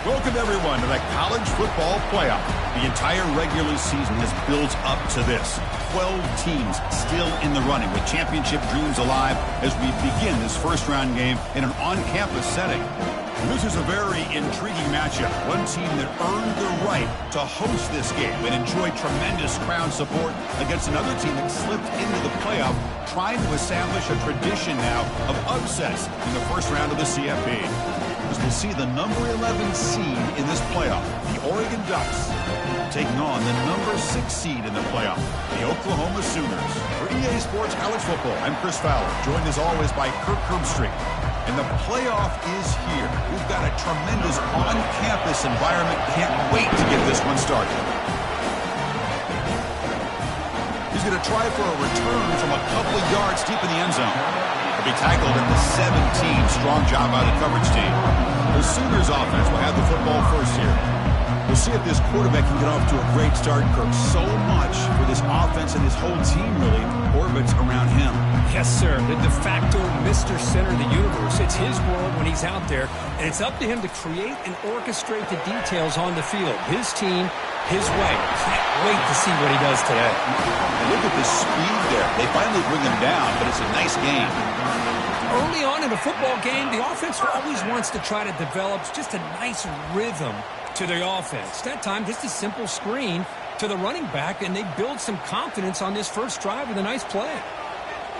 Welcome, everyone, to the college football playoff. The entire regular season has built up to this. 12 teams still in the running with championship dreams alive as we begin this first-round game in an on-campus setting. And this is a very intriguing matchup. One team that earned the right to host this game and enjoyed tremendous crowd support against another team that slipped into the playoff, trying to establish a tradition now of upsets in the first round of the CFP. As we'll see the number 11 seed in this playoff, the Oregon Ducks, taking on the number 6 seed in the playoff, the Oklahoma Sooners. For EA Sports College Football, I'm Chris Fowler, joined as always by Kirk Herbstreit. And the playoff is here. We've got a tremendous on-campus environment. Can't wait to get this one started. He's going to try for a return from a couple of yards deep in the end zone. He'll be tackled at the 17. Strong job by the coverage team. The Sooners offense will have the football first here. We'll see if this quarterback can get off to a great start, Kirk. So much for this offense and his whole team really orbits around him. Yes, sir. The de facto Mr. Center of the universe. It's his world when he's out there, and it's up to him to create and orchestrate the details on the field. His team, his way. Can't wait to see what he does today. And look at the speed there. They finally bring him down, but it's a nice game. Early on in a football game, the offense always wants to try to develop just a nice rhythm to the offense. That time, just a simple screen to the running back, and they build some confidence on this first drive with a nice play.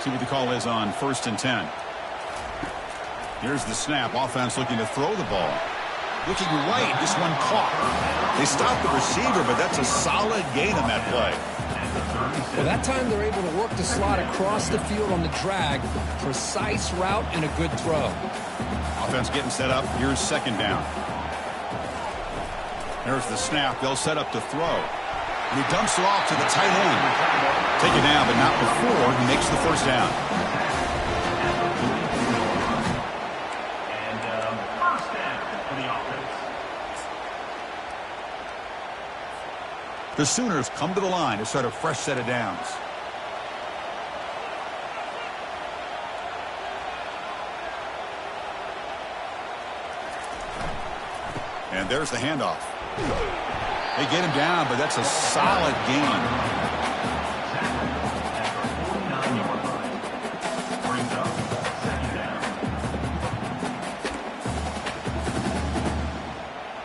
See what the call is on 1st and 10. Here's the snap. Offense looking to throw the ball. Looking right, this one caught. They stopped the receiver, but that's a solid gain on that play. Well, that time they're able to work the slot across the field on the drag. Precise route and a good throw. Offense getting set up. Here's 2nd down. There's the snap. They'll set up to throw. And he dumps it off to the tight end. Take it down, but not before he makes the first down. And first down for the offense. The Sooners come to the line to start a fresh set of downs. And there's the handoff. They get him down, but that's a solid gain.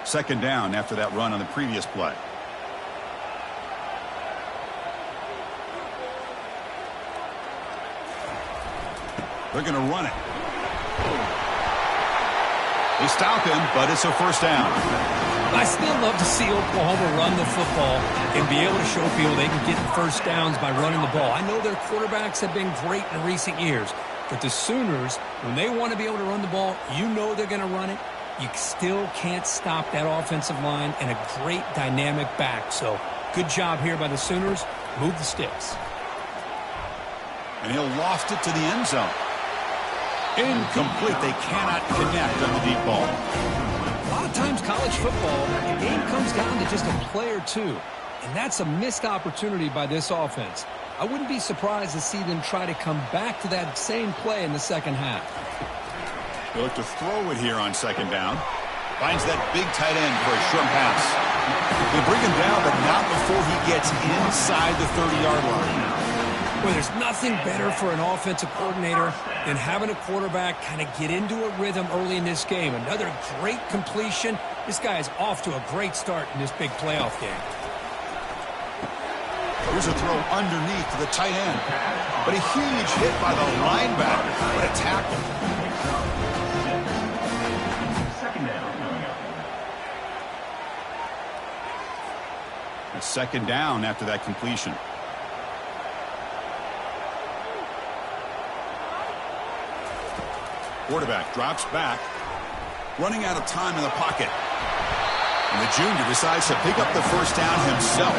Second down after that run on the previous play. They're going to run it. They stop him, but it's a first down. I still love to see Oklahoma run the football and be able to show people they can get first downs by running the ball. I know their quarterbacks have been great in recent years, but the Sooners, when they want to be able to run the ball, you know they're going to run it. You still can't stop that offensive line and a great dynamic back. So good job here by the Sooners. Move the sticks. And he'll loft it to the end zone. Incomplete. They cannot connect on the deep ball. A lot of times college football, the game comes down to just a play or two. And that's a missed opportunity by this offense. I wouldn't be surprised to see them try to come back to that same play in the second half. They look to throw it here on 2nd down. Finds that big tight end for a short pass. They bring him down, but not before he gets inside the 30-yard line. Well, there's nothing better for an offensive coordinator than having a quarterback kind of get into a rhythm early in this game. Another great completion. This guy is off to a great start in this big playoff game. Here's a throw underneath to the tight end. But a huge hit by the linebacker. What a tackle. Second down coming up. A 2nd down after that completion. Quarterback drops back, running out of time in the pocket. And the junior decides to pick up the first down himself.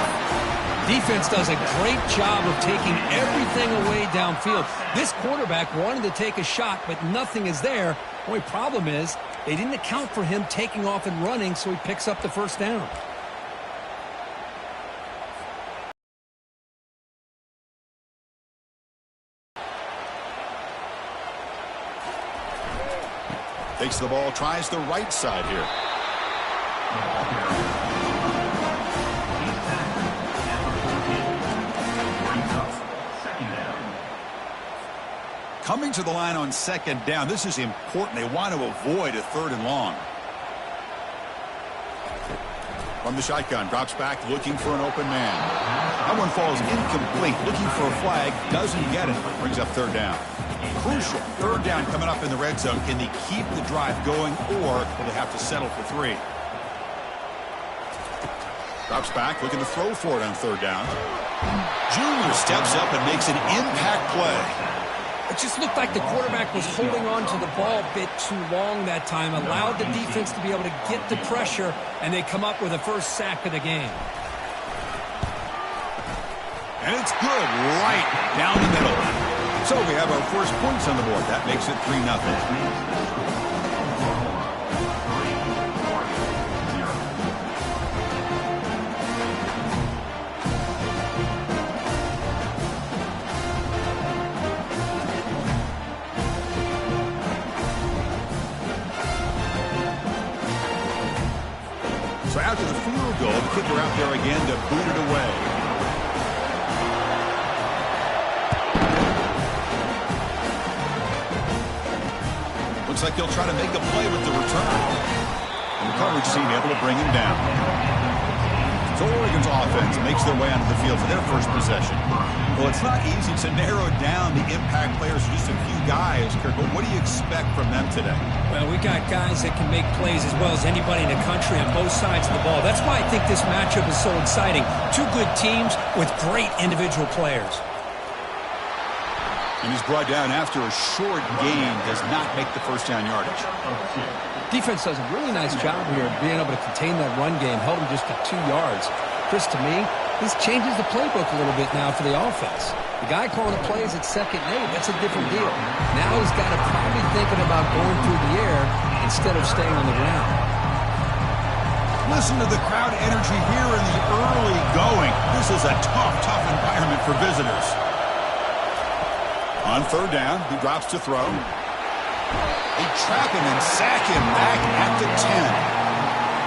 Defense does a great job of taking everything away downfield. This quarterback wanted to take a shot, but nothing is there. The only problem is they didn't account for him taking off and running, so he picks up the first down. Takes the ball, tries the right side here. He's tackled at the 14. Brings up second down. Coming to the line on second down, this is important. They want to avoid a third and long. From the shotgun, drops back, looking for an open man. That one falls incomplete, looking for a flag, doesn't get it, brings up third down. Crucial, third down coming up in the red zone. Can they keep the drive going, or will they have to settle for 3? Drops back, looking to throw for it on third down. Junior steps up and makes an impact play. It just looked like the quarterback was holding on to the ball a bit too long that time, allowed the defense to be able to get the pressure, and they come up with a first sack of the game. And it's good, right down the middle. So we have our first points on the board. That makes it 3-0. So after the field goal, the kicker out there again to boot it away. Looks like he'll try to make a play with the return. And the coverage team able to bring him down. So Oregon's offense makes their way onto the field for their first possession. Well, it's not easy to narrow down the impact players, just a few guys, Kirk, but what do you expect from them today? Well, we got guys that can make plays as well as anybody in the country on both sides of the ball. That's why I think this matchup is so exciting. Two good teams with great individual players. And he's brought down after a short gain, does not make the first down yardage. Defense does a really nice job here of being able to contain that run game, held him just to 2 yards. Chris, to me, this changes the playbook a little bit now for the offense. The guy calling the plays at 2nd and 8, that's a different deal. Now he's got to probably thinking about going through the air instead of staying on the ground. Listen to the crowd energy here in the early going. This is a tough environment for visitors. On third down, he drops to throw. They trap him and sack him back at the 10.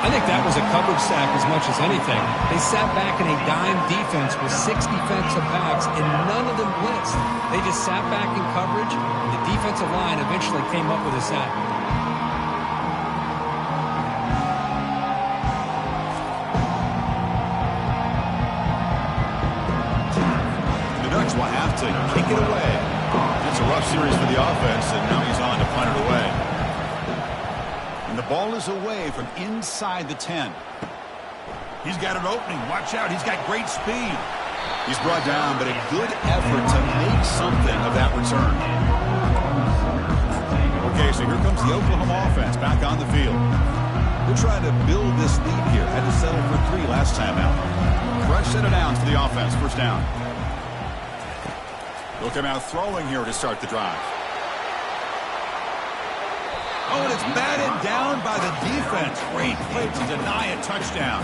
I think that was a coverage sack as much as anything. They sat back in a dime defense with 6 defensive backs, and none of them blitzed. They just sat back in coverage, and the defensive line eventually came up with a sack. The Ducks will have to kick it away. It's a rough series for the offense, and now he's on to punt it away. And the ball is away from inside the 10. He's got an opening. Watch out. He's got great speed. He's brought down, but a good effort to make something of that return. Okay, so here comes the Oklahoma offense back on the field. They're trying to build this lead here. Had to settle for 3 last time out. Fresh set of downs for the offense. First down. They'll come out throwing here to start the drive. Oh, and it's batted down by the defense. Great play to deny a touchdown.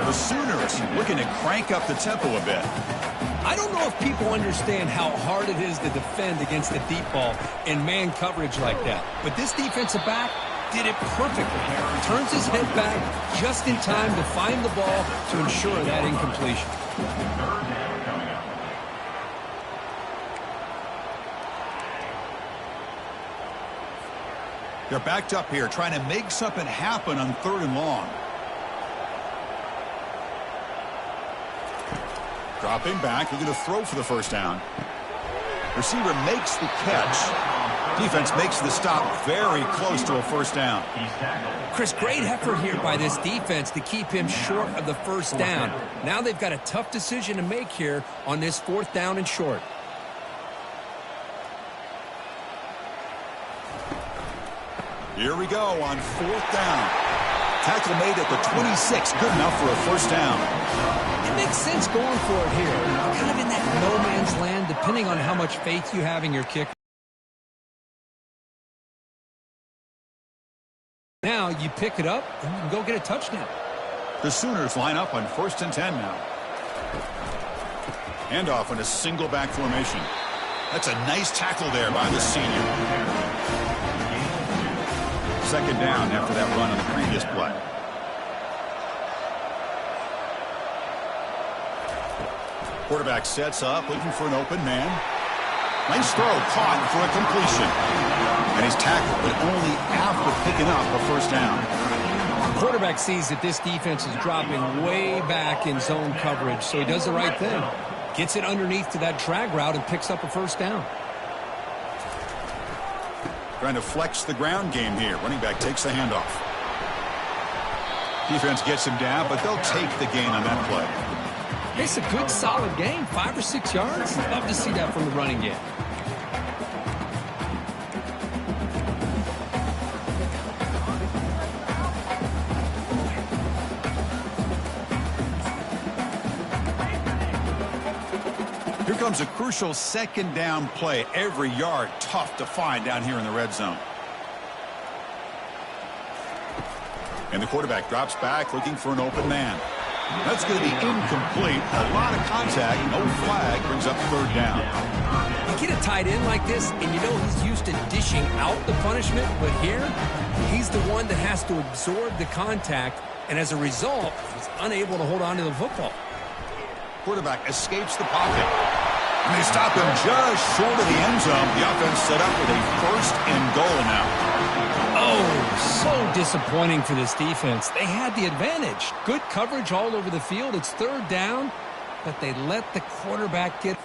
The Sooners looking to crank up the tempo a bit. I don't know if people understand how hard it is to defend against the deep ball in man coverage like that. But this defensive back did it perfectly. Turns his head back just in time to find the ball to ensure that incompletion. They're backed up here, trying to make something happen on 3rd and long. Dropping back, looking to throw for the first down. Receiver makes the catch. Defense makes the stop very close to a first down. Chris, great effort here by this defense to keep him short of the first down. Now they've got a tough decision to make here on this 4th down and short. Here we go on 4th down. Tackle made at the 26. Good enough for a first down. It makes sense going for it here. Kind of in that no man's land, depending on how much faith you have in your kicker. Now you pick it up and you can go get a touchdown. The Sooners line up on 1st and 10 now. Handoff in a single back formation. That's a nice tackle there by the senior. 2nd down after that run on the previous play. Quarterback sets up, looking for an open man. Nice throw, caught for a completion. And he's tackled, but only after picking up a first down. Quarterback sees that this defense is dropping way back in zone coverage, so he does the right thing. Gets it underneath to that drag route and picks up a first down. Trying to flex the ground game here. Running back takes the handoff. Defense gets him down, but they'll take the gain on that play. It's a good, solid game. 5 or 6 yards. Love to see that from the running game. Here comes a crucial second down play. Every yard tough to find down here in the red zone. And the quarterback drops back looking for an open man. That's going to be incomplete. A lot of contact. No flag brings up third down. You get a tight end like this, and you know he's used to dishing out the punishment, but here, he's the one that has to absorb the contact, and as a result, he's unable to hold on to the football. Quarterback escapes the pocket. And they stop him just short of the end zone. The offense set up with a first and goal now. Oh, so disappointing for this defense. They had the advantage. Good coverage all over the field. It's third down, but they let the quarterback get...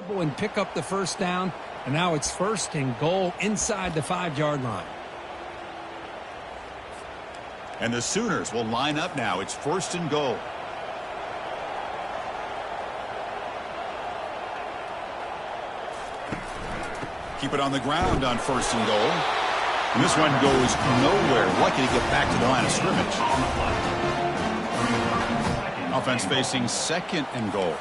and pick up the first down, and now it's first and goal inside the 5-yard line. And the Sooners will line up now. It's first and goal. Keep it on the ground on first and goal. And this one goes nowhere. Lucky to get back to the line of scrimmage. Offense facing second and goal.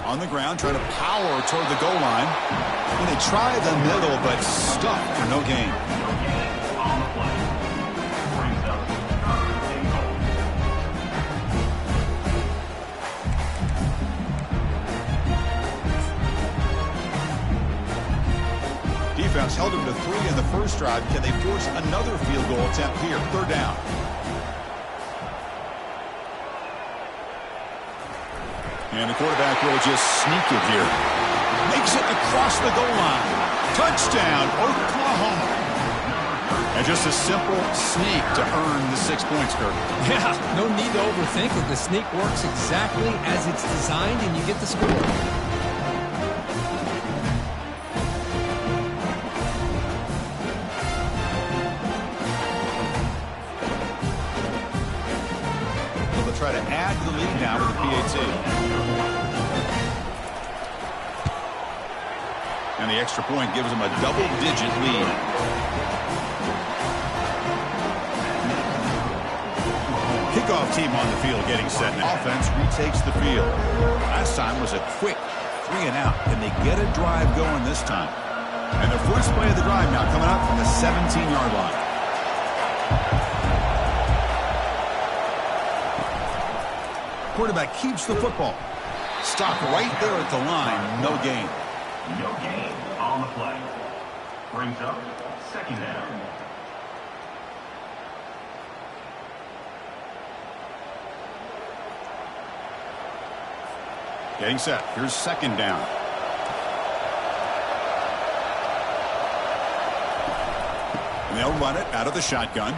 On the ground, trying to power toward the goal line. And they try the middle, but stuck for no gain. Defense held him to 3 in the first drive. Can they force another field goal attempt here? Third down. And the quarterback will just sneak it here. Makes it across the goal line. Touchdown, Oklahoma. And just a simple sneak to earn the 6 points, Kirk. Yeah, no need to overthink it. The sneak works exactly as it's designed, and you get the score. Try to add to the lead now with the PAT. And the extra point gives them a double-digit lead. Kickoff team on the field getting set. And offense retakes the field. Last time was a quick 3-and-out. Can they get a drive going this time? And the first play of the drive now coming up from the 17-yard line. Quarterback keeps the football. Stop right there at the line. No gain. No gain on the play. Brings up second down. Getting set. Here's second down. And they'll run it out of the shotgun.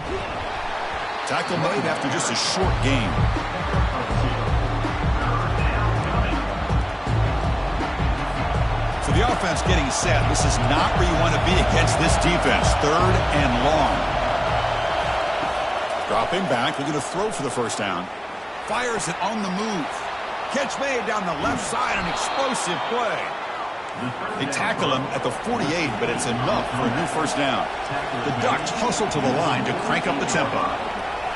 Tackle made after just a short gain. So the offense getting set. This is not where you want to be against this defense. Third and long. Dropping back. Looking to throw for the first down. Fires it on the move. Catch made down the left side. An explosive play. They tackle him at the 48, but it's enough for a new first down. The Ducks hustle to the line to crank up the tempo.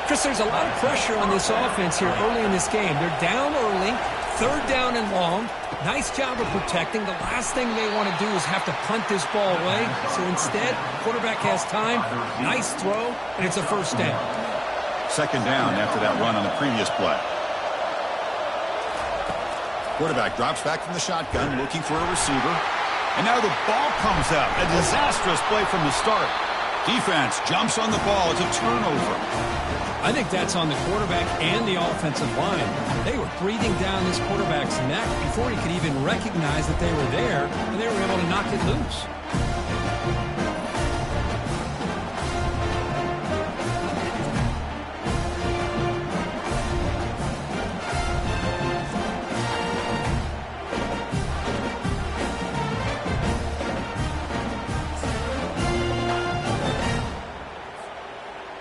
Chris, there's a lot of pressure on this offense here early in this game. They're down early, third down and long. Nice job of protecting. The last thing they want to do is have to punt this ball away. So instead, quarterback has time, nice throw, and it's a first down. Second down after that run on the previous play. Quarterback drops back from the shotgun, looking for a receiver. And now the ball comes out. A disastrous play from the start. Defense jumps on the ball. It's a turnover. I think that's on the quarterback and the offensive line. They were breathing down this quarterback's neck before he could even recognize that they were there, and they were able to knock it loose.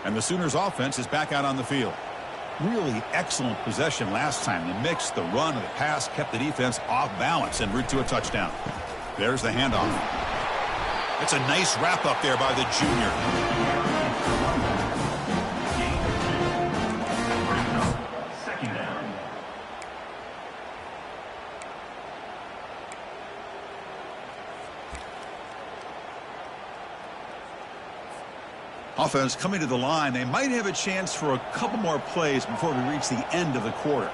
And the Sooners offense is back out on the field. Really excellent possession last time. The mix, the run, and the pass kept the defense off balance en route to a touchdown. There's the handoff. It's a nice wrap up there by the junior. Second down. Offense coming to the line. They might have a chance for a couple more plays before we reach the end of the quarter.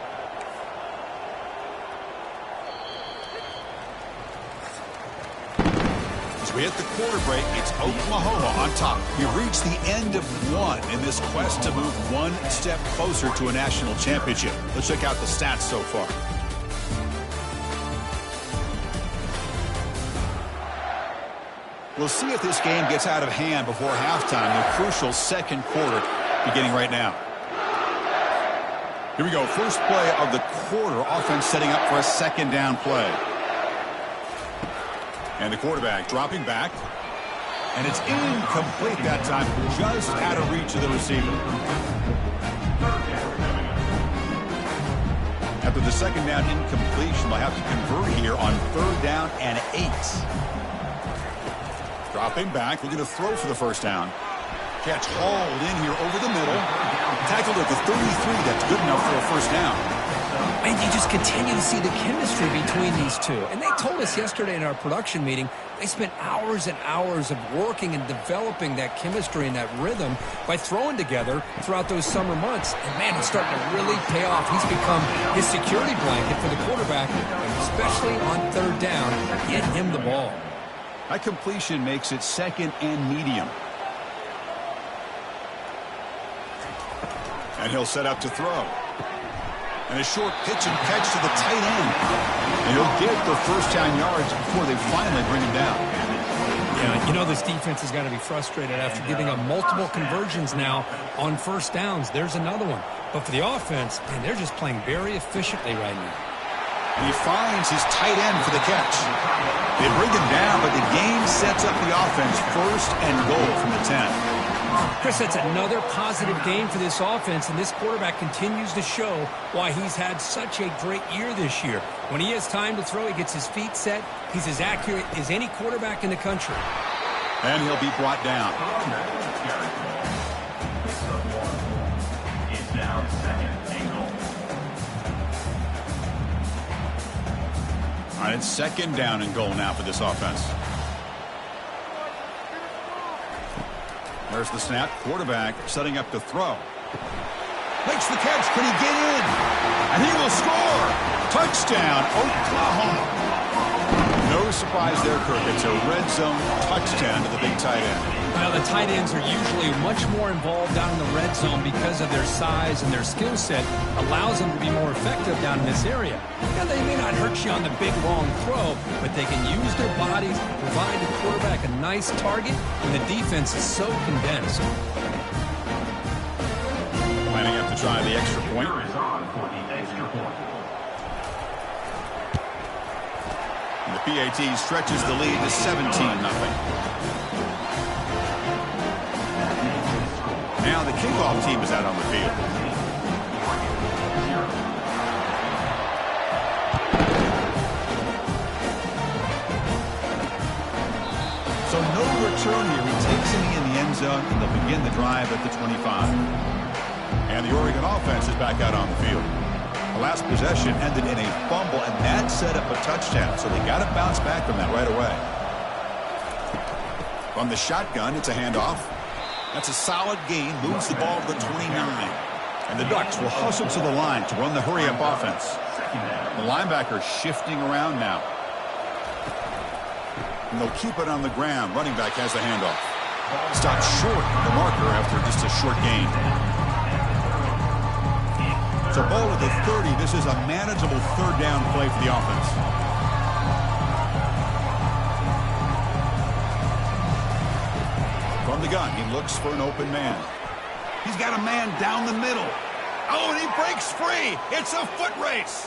As we hit the quarter break, it's Oklahoma on top. We've reached the end of one in this quest to move one step closer to a national championship. Let's check out the stats so far. We'll see if this game gets out of hand before halftime, the crucial second quarter beginning right now. Here we go. First play of the quarter. Offense setting up for a second down play. And the quarterback dropping back. And it's incomplete that time. Just out of reach of the receiver. After the second down incompletion, they'll have to convert here on third down and 8. Dropping back, looking to throw for the first down. Catch hauled in here over the middle. Tackled at the 33. That's good enough for a first down. And you just continue to see the chemistry between these two. And they told us yesterday in our production meeting, they spent hours and hours of working and developing that chemistry and that rhythm by throwing together throughout those summer months. And, man, it's starting to really pay off. He's become his security blanket for the quarterback, and especially on third down, get him the ball. That completion makes it second and medium. And he'll set up to throw. And a short pitch and catch to the tight end. And he'll get the first down yards before they finally bring him down. Yeah, you know this defense has got to be frustrated after giving up multiple conversions now on first downs. There's another one. But for the offense, man, they're just playing very efficiently right now. And he finds his tight end for the catch. They bring him down, but the game sets up the offense first and goal from the 10. Chris, that's another positive game for this offense, and this quarterback continues to show why he's had such a great year this year. When he has time to throw, he gets his feet set. He's as accurate as any quarterback in the country. And he'll be brought down. It's now second and goal. All right, it's second down and goal now for this offense. There's the snap. Quarterback setting up to throw. Makes the catch. Can he get in? And he will score. Touchdown, Oklahoma. No surprise there, Kirk. It's a red zone touchdown to the big tight end. Well, the tight ends are usually much more involved down in the red zone because of their size and their skill set allows them to be more effective down in this area. Now, they may not hurt you on the big, long throw, but they can use their bodies, provide the quarterback a nice target, and the defense is so condensed. Lining up to try the extra point. Here is on for the extra point. And the PAT stretches the lead to 17-0. Now the kickoff team is out on the field. So no return here. He takes him in the end zone, and they'll begin the drive at the 25. And the Oregon offense is back out on the field. The last possession ended in a fumble, and that set up a touchdown. So they got to bounce back from that right away. From the shotgun, it's a handoff. That's a solid gain, moves the ball to the 29. And the Ducks will hustle to the line to run the hurry-up offense. The linebacker shifting around now. And they'll keep it on the ground. Running back has the handoff. Stops short of the marker after just a short gain. So ball at the 30. This is a manageable third down play for the offense. From the gun, he looks for an open man. He's got a man down the middle. Oh, and he breaks free. It's a foot race.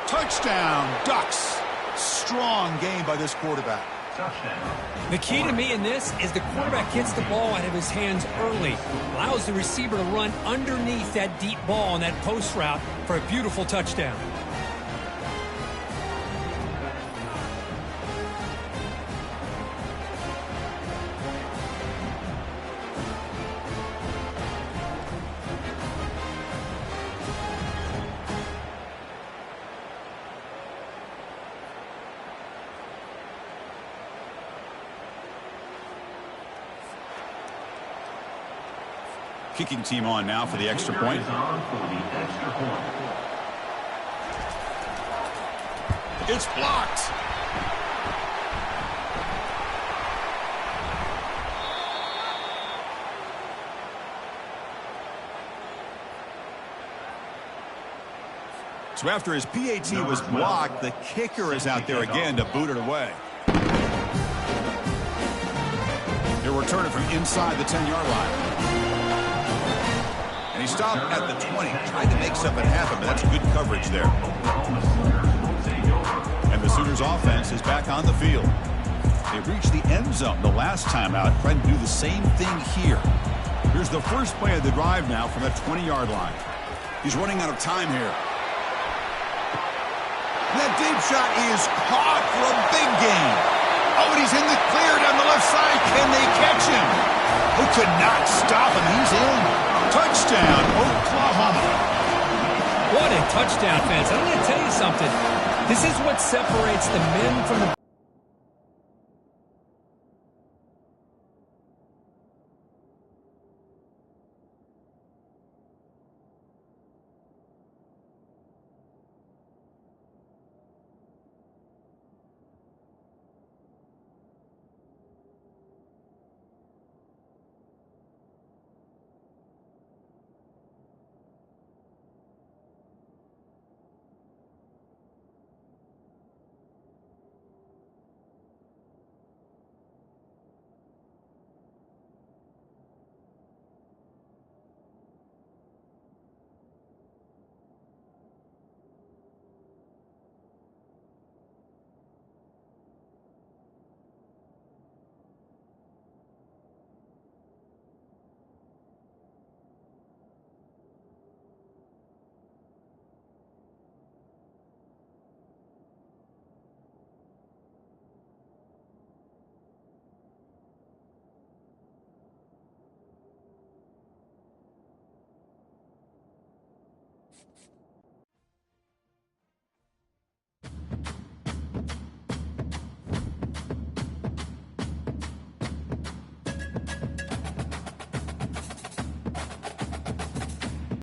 Touchdown, Ducks. Strong game by this quarterback. The key to me in this is the quarterback gets the ball out of his hands early, allows the receiver to run underneath that deep ball on that post route for a beautiful touchdown. Kicking team on now for the extra point. It's blocked. So after his PAT was blocked, the kicker is out there again to boot it away. He'll return it from inside the 10-yard line. And he stopped at the 20, tried to make something happen, but that's good coverage there. And the Sooners offense is back on the field. They reached the end zone the last time out, trying to do the same thing here. Here's the first play of the drive now from that 20-yard line. He's running out of time here. And that deep shot is caught for a big gain. Oh, and he's in the clear down the left side. Can they catch him? Who could not stop him? He's in. Touchdown, Oklahoma. What a touchdown, fans. I'm going to tell you something. This is what separates the men from the